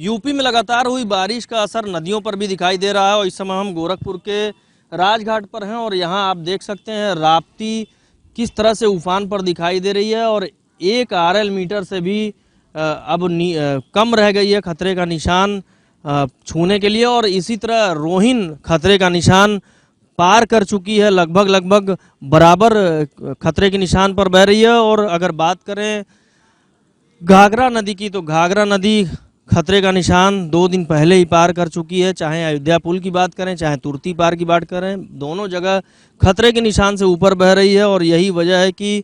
UP में लगातार हुई बारिश का असर नदियों पर भी दिखाई दे रहा है और इस समय हम गोरखपुर के राजघाट पर हैं और यहाँ आप देख सकते हैं राप्ती किस तरह से उफान पर दिखाई दे रही है और 1 RL मीटर से भी अब कम रह गई है खतरे का निशान छूने के लिए। और इसी तरह रोहिन खतरे का निशान पार कर चुकी है, लगभग बराबर खतरे के निशान पर बह रही है। और अगर बात करें घाघरा नदी की, तो घाघरा नदी खतरे का निशान 2 दिन पहले ही पार कर चुकी है। चाहे अयोध्या पुल की बात करें, चाहे तुर्ती पार की बात करें, दोनों जगह खतरे के निशान से ऊपर बह रही है। और यही वजह है कि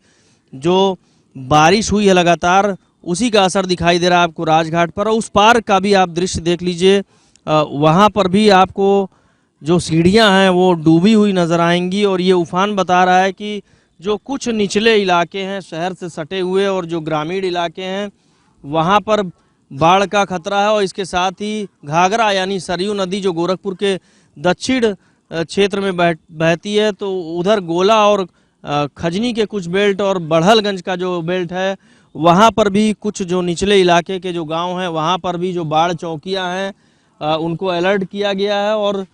जो बारिश हुई है लगातार, उसी का असर दिखाई दे रहा है आपको राजघाट पर। और उस पार का भी आप दृश्य देख लीजिए, वहाँ पर भी आपको जो सीढ़ियाँ हैं वो डूबी हुई नज़र आएंगी। और ये उफान बता रहा है कि जो कुछ निचले इलाके हैं शहर से सटे हुए और जो ग्रामीण इलाके हैं वहाँ पर बाढ़ का खतरा है। और इसके साथ ही घाघरा यानी सरयू नदी जो गोरखपुर के दक्षिण क्षेत्र में बहती है, तो उधर गोला और खजनी के कुछ बेल्ट और बड़हलगंज का जो बेल्ट है वहाँ पर भी कुछ जो निचले इलाके के जो गांव हैं वहाँ पर भी जो बाढ़ चौकियाँ हैं उनको अलर्ट किया गया है। और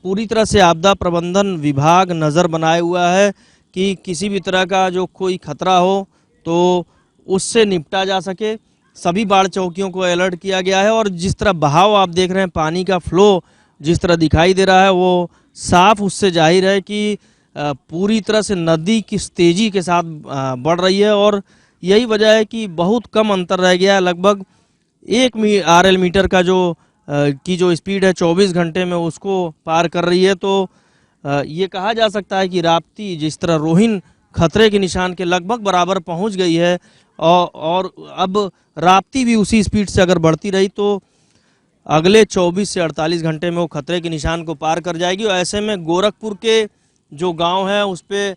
पूरी तरह से आपदा प्रबंधन विभाग नज़र बनाए हुआ है कि किसी भी तरह का जो कोई खतरा हो तो उससे निपटा जा सके। सभी बाढ़ चौकियों को अलर्ट किया गया है। और जिस तरह बहाव आप देख रहे हैं, पानी का फ्लो जिस तरह दिखाई दे रहा है, वो साफ उससे जाहिर है कि पूरी तरह से नदी किस तेज़ी के साथ बढ़ रही है। और यही वजह है कि बहुत कम अंतर रह गया है, लगभग 1 RL मीटर का जो स्पीड है 24 घंटे में उसको पार कर रही है। तो ये कहा जा सकता है कि राप्ती जिस तरह रोहिन खतरे के निशान के लगभग बराबर पहुंच गई है और अब राप्ती भी उसी स्पीड से अगर बढ़ती रही तो अगले 24 से 48 घंटे में वो खतरे के निशान को पार कर जाएगी। और ऐसे में गोरखपुर के जो गांव हैं उस पर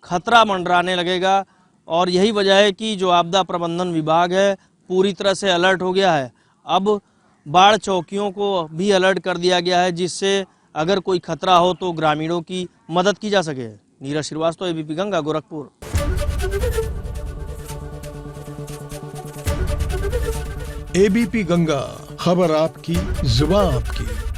खतरा मंडराने लगेगा। और यही वजह है कि जो आपदा प्रबंधन विभाग है पूरी तरह से अलर्ट हो गया है। अब बाढ़ चौकियों को भी अलर्ट कर दिया गया है, जिससे अगर कोई खतरा हो तो ग्रामीणों की मदद की जा सके। नीरज श्रीवास्तव, ABP गंगा, गोरखपुर। ABP गंगा, खबर आपकी, जुबान आपकी।